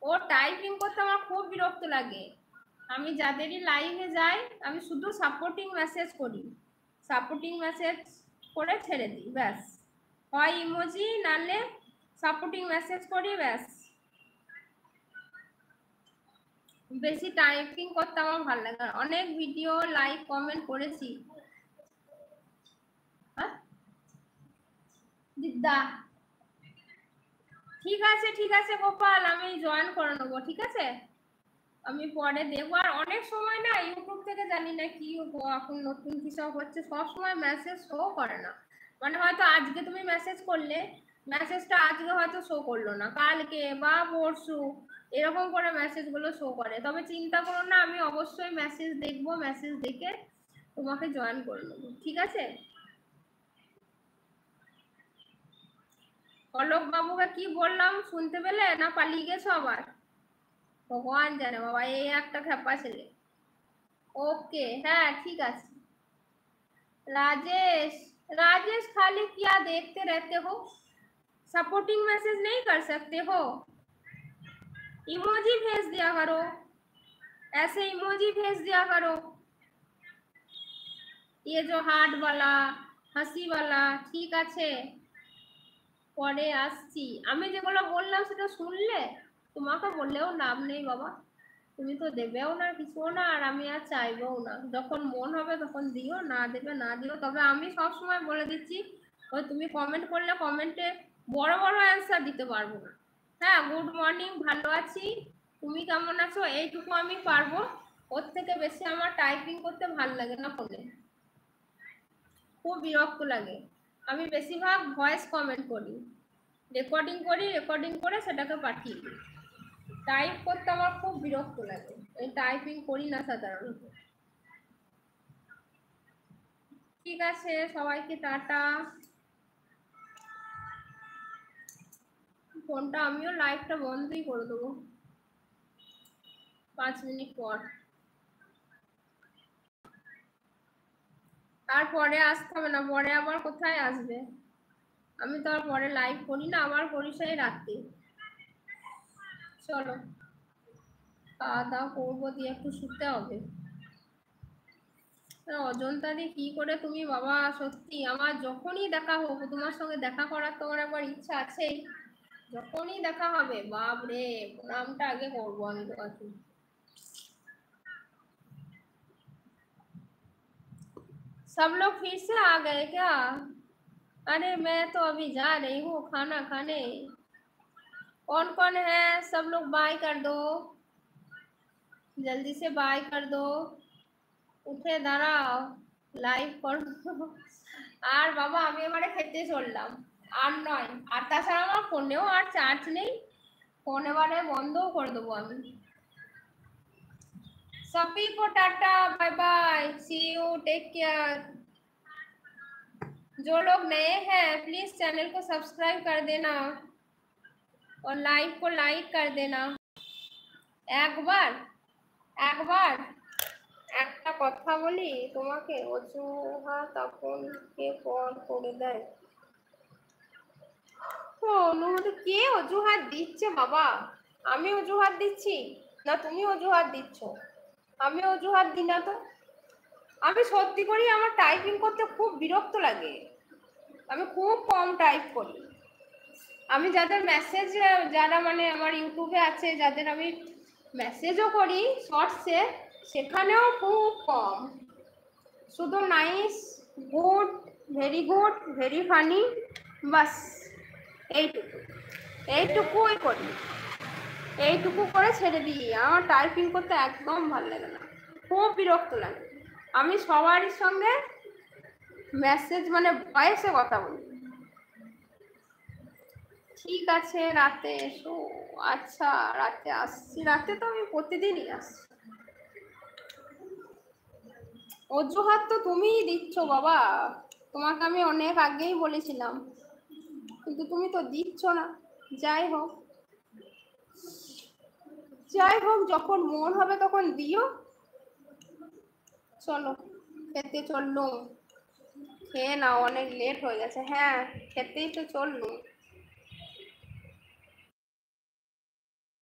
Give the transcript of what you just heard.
ও typing করতে আমার খুব বিরক্ত লাগে। আমি যাদেরই লাইভে যাই আমি শুধু সাপোর্টিং মেসেজ করি, সাপোর্টিং মেসেজ করে ছেড়ে দিই, ব্যাস। হয় ইমোজি নালে সাপোর্টিং মেসেজ করি, ব্যাস। বেশি টাইপিং করতে আমার ভালো লাগে। অনেক ভিডিও লাইক কমেন্ট করেছি। হ্যাঁ দিদা, ঠিক আছে ঠিক আছে গোপাল, আমি জয়েন করে নেবো, ঠিক আছে? আমি পরে দেখবো। আর অনেক সময় না ইউটিউব থেকে জানি না কি এখন নতুন কি সব হচ্ছে, সব সময় মেসেজ শো করে না। মানে হয়তো আজকে তুমি মেসেজ করলে, মেসেজটা আজকে হয়তো শো করলো না, কালকে বা পরশু এরকম করে মেসেজগুলো শো করে। তবে চিন্তা করো না, আমি অবশ্যই মেসেজ দেখবো, মেসেজ দেখে তোমাকে জয়েন করে নেবো, ঠিক আছে? অলোক বাবুকে কি বললাম শুনতে পেলে না পালিয়ে গেছো আবার? ভগবান জানে বাবা, এই একটা খেপা ছেলে। ओके, हाँ ठीक है। राजेश, राजेश खाली क्या देखते रहते हो? सपोर्टिंग मैसेज नहीं कर सकते हो? इमोजी भेज दिया करो, ऐसे इमोजी भेज दिया करो। ये जो हार्ट वाला, हंसी वाला, ठीक আছে পরে আসছি। আমি যেগুলো বললাম সেটা শুনলে? তোমাকে বললেও লাভ নেই বাবা, তুমি তো দেবেও না কিছু না, আর আমি আর চাইবও না। যখন মন হবে তখন দিও, না দেবে না দিও। তবে আমি সব সময় বলে দিচ্ছি, ওই তুমি কমেন্ট করলে কমেন্টে বড় বড় অ্যান্সার দিতে পারবো না। হ্যাঁ, গুড মর্নিং, ভালো আছি, তুমি কেমন আছো, এইটুকু আমি পারবো। ওর থেকে বেশি আমার টাইপিং করতে ভালো লাগে না ফোনে, খুব বিরক্ত লাগে। আমি বেশিরভাগ ভয়েস কমেন্ট করি, রেকর্ডিং করি, রেকর্ডিং করে সেটাকে পাঠিয়ে দিই। টাইপ করতে আমার খুব বিরক্ত লাগে, এই টাইপিং করি না সাধারণত। ঠিক আছে, সবাইকে টাটা। ফোনটা আমিও লাইভটা বন্ধই করে দেবো 5 মিনিট পর। আর পরে আসতে হবে না, পরে আবার কোথায় আসবে? আমি তো আর পরে লাইভ করি না, আবার করি সেই রাত্রি। চলো খাওয়া দাওয়া করবো, দিয়ে একটু শুতে হবে। অজন্তা দি কি করে তুমি বাবা, সত্যি আমার যখনই দেখা হোক তোমার সঙ্গে দেখা করার তো আমার একবার ইচ্ছা আছেই। যখনই দেখা হবে বাপ রে, প্রণামটা আগে করবো আমি তোমাকে। सब लोग फिर से आ गए क्या? अरे मैं तो अभी जा रही हूँ खाना खाने। कौन कौन है? सब लोग बाय कर दो, जल्दी से बाय कर दो। উঠে দাঁড়াও, লাইভ করো। আর বাবা আমি এবারে খেতে চললাম, আর নয়। আর তাছাড়া আমার ফোনেও আর চার্জ নেই, ফোন এবারে বন্ধও করে দেবো আমি। सभी को tata bye bye, see you, take care. जो लोग नए हैं प्लीज चैनल को सब्सक्राइब कर देना और लाइव को लाइक कर देना। एक बार একটা কথা বলি তোমাকে, অজুহাত আপনকে পর করে দেয়। অনুমতি কে অজুহাত দিচ্ছে বাবা? আমি অজুহাত দিচ্ছি না তুমি অজুহাত দিচ্ছ? আমি অজুহাত দিই না তো। আমি সত্যি করি, আমার টাইপিং করতে খুব বিরক্ত লাগে, আমি খুব কম টাইপ করি। আমি যাদের মেসেজ, যারা মানে আমার ইউটিউবে আছে যাদের আমি মেসেজও করি শর্টসে, সেখানেও খুব কম, শুধু নাইস, গুড, ভেরি ফানি, বাস এইটুকু, এইটুকুই করি, এইটুকু করে ছেড়ে দিই। আমার টাইপিং করতে একদম ভালো লাগে না, খুব বিরক্ত লাগে। আমি সবারই সঙ্গে মেসেজ মানে ভয়েসে কথা বলি। ঠিক আছে, রাতে এসো। আচ্ছা, রাতে আসছি, রাতে তো আমি প্রতিদিনই আসছি। অজুহাত তো তুমিই দিচ্ছ বাবা, তোমাকে আমি অনেক আগেই বলেছিলাম, কিন্তু তুমি তো দিচ্ছ না। যাই হোক যখন মন হবে তখন দিও। চলো খেতে চললুম, খেয়ে নাও, অনেক লেট হয়ে গেছে। হ্যাঁ খেতেই তো চললুম।